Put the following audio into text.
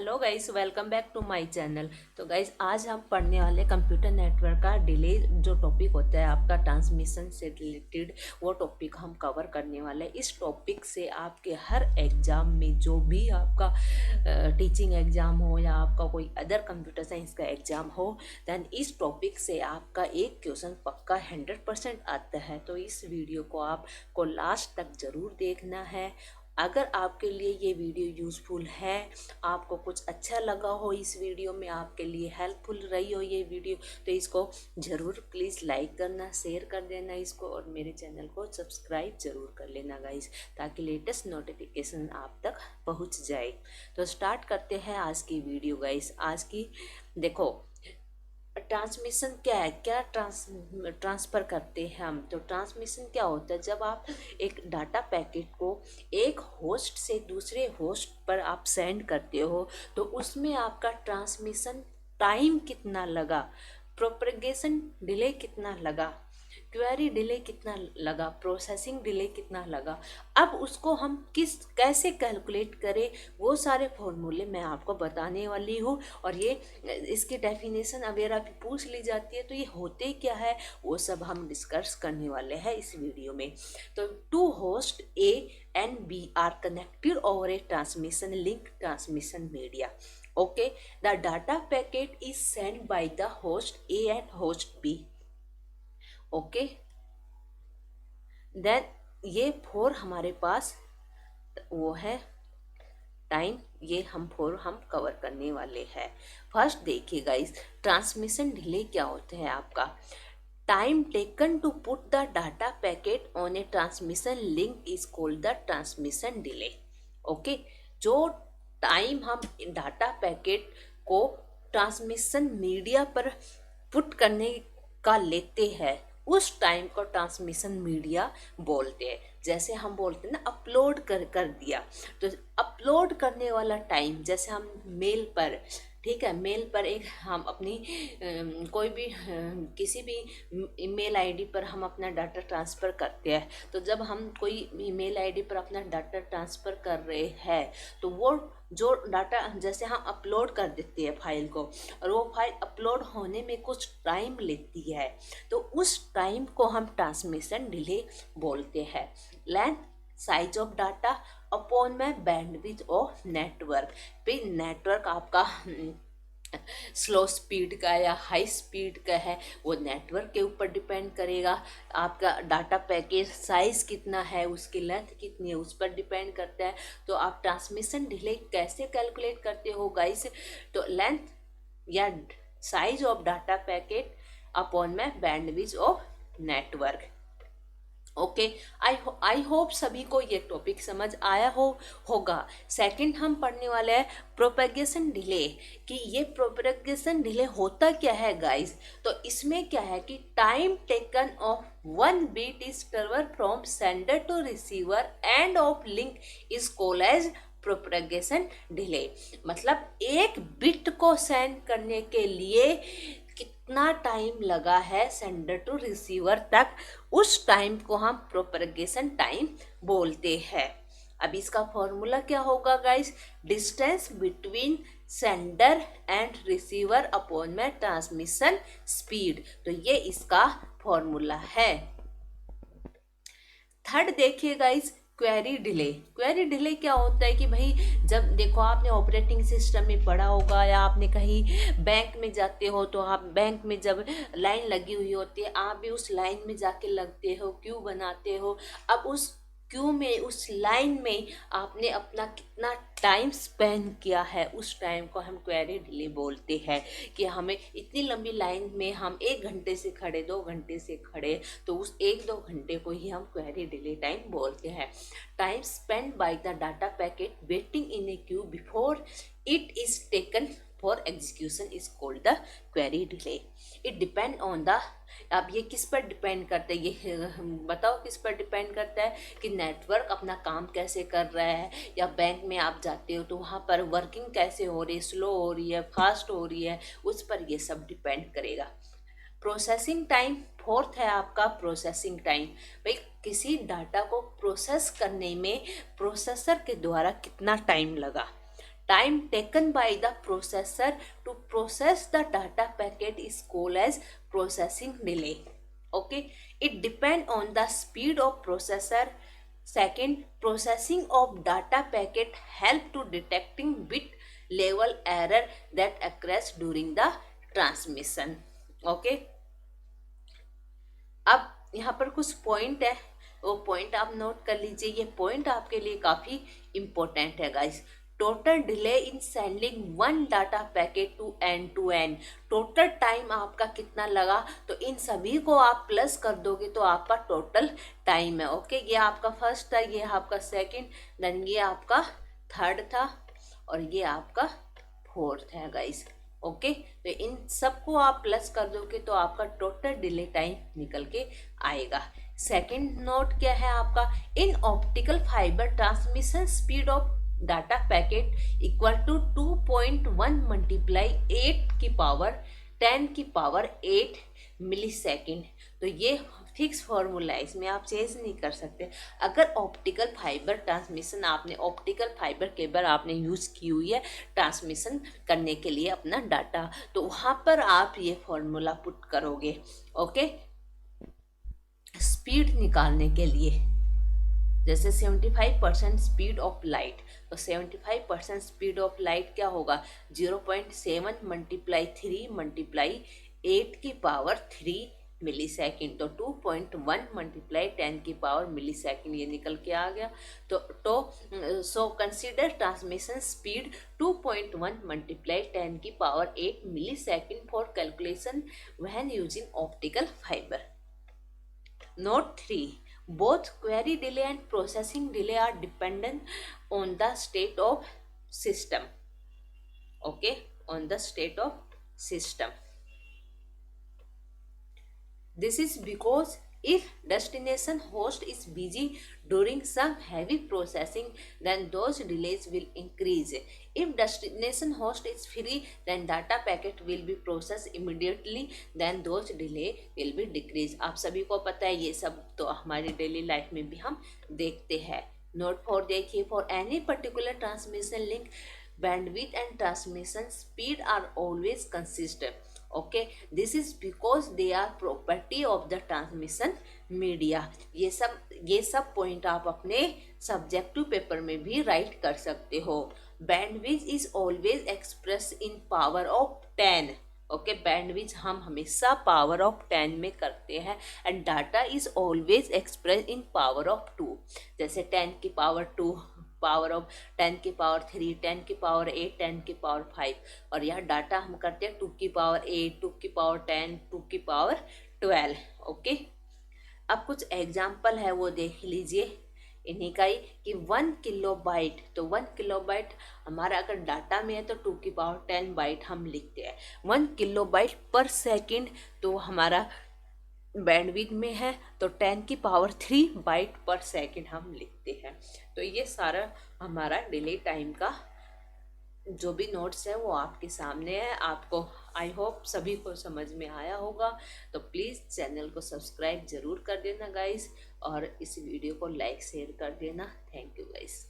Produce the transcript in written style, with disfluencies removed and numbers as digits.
Hello guys, welcome back to my channel. तो guys, आज हम पढ़ने वाले कंप्यूटर नेटवर्क का डिले जो टॉपिक होता है आपका ट्रांसमिशन से रिलेटेड, वो टॉपिक हम कवर करने वाले हैं। इस टॉपिक से आपके हर एग्जाम में, जो भी आपका टीचिंग एग्जाम हो या आपका कोई अदर कंप्यूटर साइंस का एग्जाम हो, देन इस टॉपिक से आपका एक क्वेश्चन पक्का 100% आता है। तो इस वीडियो को आपको लास्ट तक ज़रूर देखना है। अगर आपके लिए ये वीडियो यूज़फुल है, आपको कुछ अच्छा लगा हो इस वीडियो में, आपके लिए हेल्पफुल रही हो ये वीडियो, तो इसको ज़रूर प्लीज़ लाइक करना, शेयर कर देना इसको, और मेरे चैनल को सब्सक्राइब ज़रूर कर लेना गाइस, ताकि लेटेस्ट नोटिफिकेशन आप तक पहुंच जाए। तो स्टार्ट करते हैं आज की वीडियो गाइस। आज की देखो, ट्रांसमिशन क्या है, क्या ट्रांसफ़र करते हैं हम। तो ट्रांसमिशन क्या होता है, जब आप एक डाटा पैकेट को एक होस्ट से दूसरे होस्ट पर आप सेंड करते हो, तो उसमें आपका ट्रांसमिशन टाइम कितना लगा, प्रोपगेशन डिले कितना लगा, क्वेरी डिले कितना लगा, प्रोसेसिंग डिले कितना लगा, अब उसको हम कैसे कैलकुलेट करें, वो सारे फॉर्मूले मैं आपको बताने वाली हूँ। और ये इसकी डेफिनेशन अगर आप पूछ ली जाती है तो ये होते क्या है, वो सब हम डिस्कस करने वाले हैं इस वीडियो में। तो two host A and B are connected over a transmission link transmission media. Okay, the data packet is sent by the host A and host B. Okay, then ये फोर हमारे पास वो है टाइम, ये हम four हम cover करने वाले हैं। फर्स्ट देखिए गाइस, ट्रांसमिशन डिले क्या होता है आपका। Time taken to put the data packet on a transmission link is called the transmission delay. Okay, जो टाइम हम डाटा पैकेट को ट्रांसमिशन मीडिया पर पुट करने का लेते हैं, उस टाइम को ट्रांसमिशन मीडिया बोलते हैं। जैसे हम बोलते हैं ना, अपलोड कर दिया, तो अपलोड करने वाला टाइम, जैसे हम मेल पर, ठीक है, मेल पर एक हम अपनी कोई भी किसी भी ईमेल आईडी पर हम अपना डाटा ट्रांसफ़र करते हैं। तो जब हम कोई ईमेल आईडी पर अपना डाटा ट्रांसफ़र कर रहे हैं, तो वो जो डाटा जैसे हम अपलोड कर देते हैं फाइल को, और वो फाइल अपलोड होने में कुछ टाइम लेती है, तो उस टाइम को हम ट्रांसमिशन डिले बोलते हैं। Length, size of data upon में बैंडविड्थ ऑफ नेटवर्क, फिर नेटवर्क आपका स्लो स्पीड का या हाई स्पीड का है, वो नेटवर्क के ऊपर डिपेंड करेगा। आपका डाटा पैकेज साइज़ कितना है, उसकी लेंथ कितनी है, उस पर डिपेंड करता है। तो आप ट्रांसमिशन डिले कैसे कैलकुलेट करते हो गाइस, तो लेंथ या size of data packet upon में bandwidth of network. Okay, I hope सभी को ये टॉपिक समझ आया होगा। सेकंड हम पढ़ने वाले हैं प्रोपेगेशन डिले, कि ये प्रोपेगेशन डिले होता क्या है गाइस। तो इसमें क्या है कि time taken of one bit is transfer from sender to receiver end of link is called as propagation delay. मतलब एक बिट को सेंड करने के लिए कितना टाइम लगा है सेंडर टू रिसीवर तक, उस टाइम को हम प्रोपेगेशन टाइम बोलते हैं। अब इसका फॉर्मूला क्या होगा guys, distance between sender and receiver upon में ट्रांसमिशन स्पीड, तो ये इसका फॉर्मूला है। थर्ड देखिए guys, query delay. Query delay क्या होता है कि भाई, जब देखो आपने ऑपरेटिंग सिस्टम में पढ़ा होगा, या आपने कहीं बैंक में जाते हो, तो आप बैंक में जब लाइन लगी हुई होती है, आप भी उस लाइन में जाके लगते हो, क्यू बनाते हो। अब उस क्यू में, उस लाइन में आपने अपना कितना टाइम स्पेंड किया है, उस टाइम को हम क्वेरी डिले बोलते हैं। कि हमें इतनी लंबी लाइन में हम 1 घंटे से खड़े, 2 घंटे से खड़े, तो उस 1-2 घंटे को ही हम क्वेरी डिले टाइम बोलते हैं। Time spend by the data packet waiting in A Q before it is taken for execution is called the query delay. It depend on the, अब ये किस पर डिपेंड करता है, ये बताओ किस पर डिपेंड करता है, कि नेटवर्क अपना काम कैसे कर रहा है, या बैंक में आप जाते हो तो वहाँ पर वर्किंग कैसे हो रही है, स्लो हो रही है, फास्ट हो रही है, उस पर ये सब डिपेंड करेगा। प्रोसेसिंग टाइम फोर्थ है आपका प्रोसेसिंग टाइम। भाई, किसी डाटा को प्रोसेस करने में प्रोसेसर के द्वारा कितना टाइम लगा। time taken by the processor to process the data packet is called as processing delay. Okay, it depend on the speed of processor. Second, processing of data packet help to detecting bit level error that occurs during the transmission. Okay, अब यहाँ पर कुछ point है, वो point आप note कर लीजिए, ये पॉइंट आपके लिए काफ़ी इम्पोर्टेंट है guys. Total delay in sending one data packet to end, total time आपका कितना लगा, तो इन सभी को आप प्लस कर दोगे तो आपका टोटल टाइम है। ओके, ये आपका फर्स्ट था, ये आपका सेकंड, देन ये आपका थर्ड था और ये आपका फोर्थ है गाइस। ओके, तो इन सबको आप प्लस कर दोगे तो आपका टोटल डिले टाइम निकल के आएगा। सेकंड नोट क्या है आपका, in optical fibre transmission speed of data packet equal to 2.1 multiply 8 की पावर 10 की पावर 8 मिली सेकेंड। तो ये फिक्स फॉर्मूला है, इसमें आप चेंज नहीं कर सकते। अगर ऑप्टिकल फाइबर ट्रांसमिशन आपने ऑप्टिकल फाइबर केबल आपने यूज़ की हुई है ट्रांसमिशन करने के लिए अपना डाटा, तो वहाँ पर आप ये फॉर्मूला पुट करोगे। ओके, स्पीड निकालने के लिए, जैसे 75% स्पीड ऑफ लाइट, तो 75% स्पीड ऑफ लाइट क्या होगा, 0.7 मल्टीप्लाई 3 मल्टीप्लाई 8 की पावर 3 मिली सेकेंड, तो 2.1 मल्टीप्लाई 10 की पावर मिली सेकेंड, ये निकल के आ गया। तो so consider transmission speed 2.1 multiply 10 की power 8 millisecond for calculation when using optical fibre. Note 3. Both query delay and processing delay are dependent on the state of system. Okay, on the state of system. This is because if destination host is busy during some heavy processing, then those delays will increase. If destination host is free, then data packet will be processed immediately, then those delay will be decrease. आप सभी को पता है, ये सब तो हमारी daily life में भी हम देखते हैं। नोट 4 देखिए, for any particular transmission link bandwidth and transmission speed are always consistent. Okay, this is because they are property of the transmission media. ये सब पॉइंट आप अपने सब्जेक्टिव पेपर में भी राइट कर सकते हो। Bandwidth is always express in power of 10। Okay, bandwidth हम हमेशा पावर ऑफ 10 में करते हैं, and data is always express in power of 2, जैसे 10 की पावर 2, पावर ऑफ 10 की पावर 3, 10 की पावर 8, 10 की पावर 5, और यह डाटा हम करते हैं 2 की पावर 8, 2 की पावर 10, 2 की पावर 12। ओके, अब कुछ एग्जाम्पल है वो देख लीजिए इन्हीं का ही, कि 1 किलोबाइट, तो 1 किलोबाइट हमारा अगर डाटा में है तो 2 की पावर 10 बाइट हम लिखते हैं। 1 किलोबाइट पर सेकेंड तो हमारा बैंडविड्थ में है, तो 10 की पावर 3 बाइट पर सेकेंड हम लिखते हैं। तो ये सारा हमारा डिले टाइम का जो भी नोट्स है वो आपके सामने है। आपको आई होप सभी को समझ में आया होगा, तो प्लीज़ चैनल को सब्सक्राइब ज़रूर कर देना गाइस, और इस वीडियो को लाइक शेयर कर देना। Thank you guys.